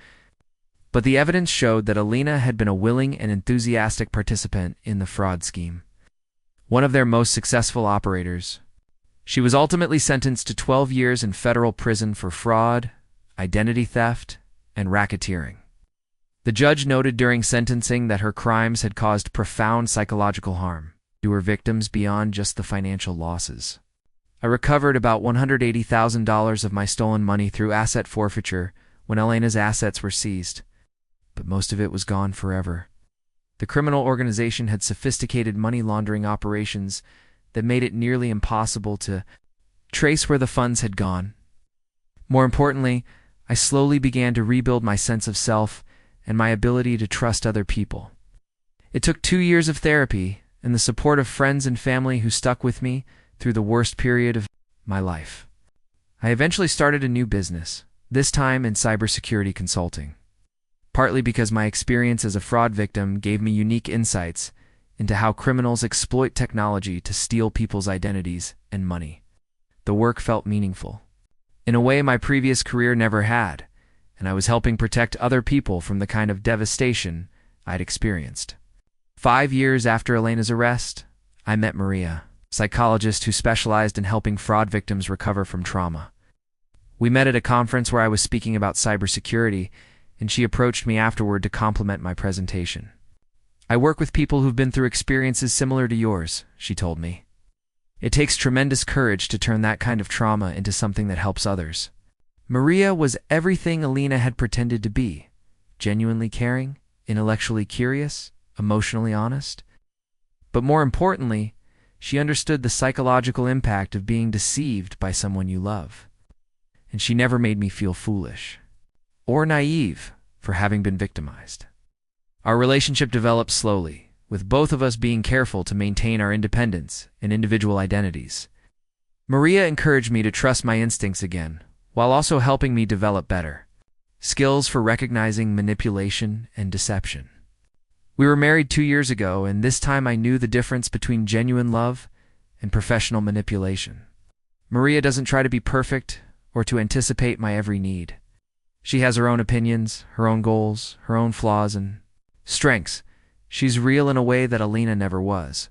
but the evidence showed that Alina had been a willing and enthusiastic participant in the fraud scheme. One of their most successful operators. She was ultimately sentenced to 12 years in federal prison for fraud, identity theft, and racketeering. The judge noted during sentencing that her crimes had caused profound psychological harm to her victims beyond just the financial losses. I recovered about $180,000 of my stolen money through asset forfeiture when Alina's assets were seized, but most of it was gone forever. The criminal organization had sophisticated money laundering operations that made it nearly impossible to trace where the funds had gone. More importantly, I slowly began to rebuild my sense of self and my ability to trust other people. It took 2 years of therapy and the support of friends and family who stuck with me through the worst period of my life. I eventually started a new business, this time in cybersecurity consulting, partly because my experience as a fraud victim gave me unique insights into how criminals exploit technology to steal people's identities and money. The work felt meaningful, in a way my previous career never had, and I was helping protect other people from the kind of devastation I'd experienced. 5 years after Alina's arrest, I met Maria, a psychologist who specialized in helping fraud victims recover from trauma. We met at a conference where I was speaking about cybersecurity, and she approached me afterward to compliment my presentation. I work with people who've been through experiences similar to yours, she told me. It takes tremendous courage to turn that kind of trauma into something that helps others. Maria was everything Alina had pretended to be: genuinely caring, intellectually curious, emotionally honest. But more importantly, she understood the psychological impact of being deceived by someone you love. And she never made me feel foolish or naive for having been victimized. Our relationship developed slowly, with both of us being careful to maintain our independence and individual identities. Maria encouraged me to trust my instincts again, while also helping me develop better skills for recognizing manipulation and deception. We were married 2 years ago, and this time I knew the difference between genuine love and professional manipulation. Maria doesn't try to be perfect or to anticipate my every need. She has her own opinions, her own goals, her own flaws and strengths. She's real in a way that Alina never was.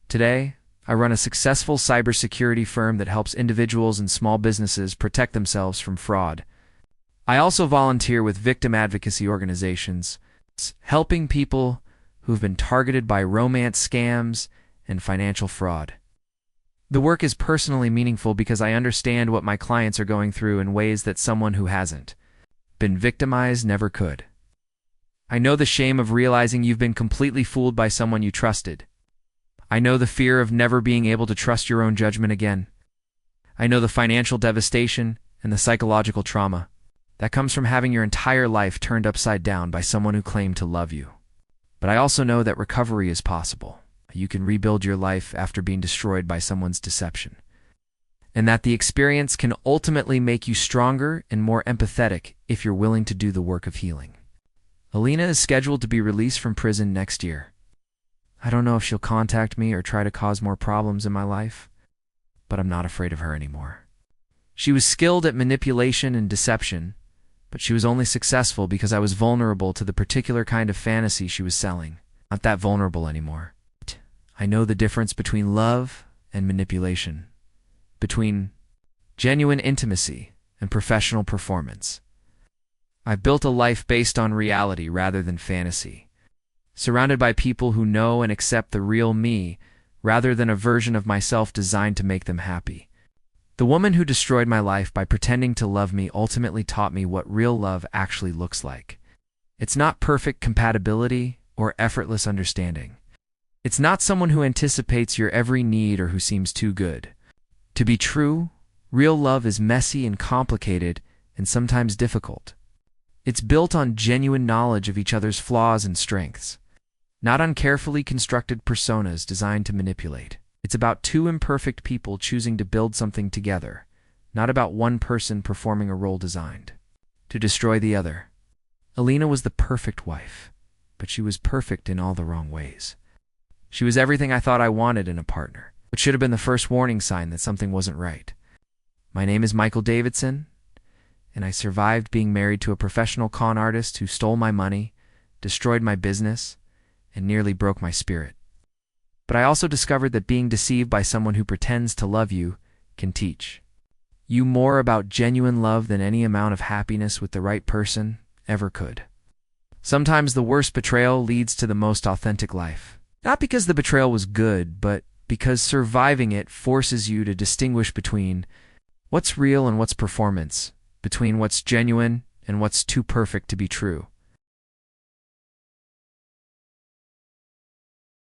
Today, I run a successful cybersecurity firm that helps individuals and small businesses protect themselves from fraud. I also volunteer with victim advocacy organizations, helping people who've been targeted by romance scams and financial fraud. The work is personally meaningful because I understand what my clients are going through in ways that someone who hasn't been victimized never could. I know the shame of realizing you've been completely fooled by someone you trusted. I know the fear of never being able to trust your own judgment again. I know the financial devastation and the psychological trauma that comes from having your entire life turned upside down by someone who claimed to love you. But I also know that recovery is possible. You can rebuild your life after being destroyed by someone's deception, and that the experience can ultimately make you stronger and more empathetic if you're willing to do the work of healing. Alina is scheduled to be released from prison next year. I don't know if she'll contact me or try to cause more problems in my life, but I'm not afraid of her anymore. She was skilled at manipulation and deception, but she was only successful because I was vulnerable to the particular kind of fantasy she was selling. Not that vulnerable anymore. I know the difference between love and manipulation, between genuine intimacy and professional performance. I've built a life based on reality rather than fantasy. surrounded by people who know and accept the real me, rather than a version of myself designed to make them happy. The woman who destroyed my life by pretending to love me ultimately taught me what real love actually looks like. It's not perfect compatibility or effortless understanding. It's not someone who anticipates your every need or who seems too good. To be true, real love is messy and complicated and sometimes difficult. It's built on genuine knowledge of each other's flaws and strengths, not on carefully constructed personas designed to manipulate. It's about two imperfect people choosing to build something together, not about one person performing a role designed to destroy the other. Alina was the perfect wife, but she was perfect in all the wrong ways. She was everything I thought I wanted in a partner, which should have been the first warning sign that something wasn't right. My name is Michael Davidson, and I survived being married to a professional con artist who stole my money, destroyed my business, and nearly broke my spirit. But I also discovered that being deceived by someone who pretends to love you can teach you more about genuine love than any amount of happiness with the right person ever could. Sometimes the worst betrayal leads to the most authentic life. Not because the betrayal was good, but because surviving it forces you to distinguish between what's real and what's performance, between what's genuine and what's too perfect to be true.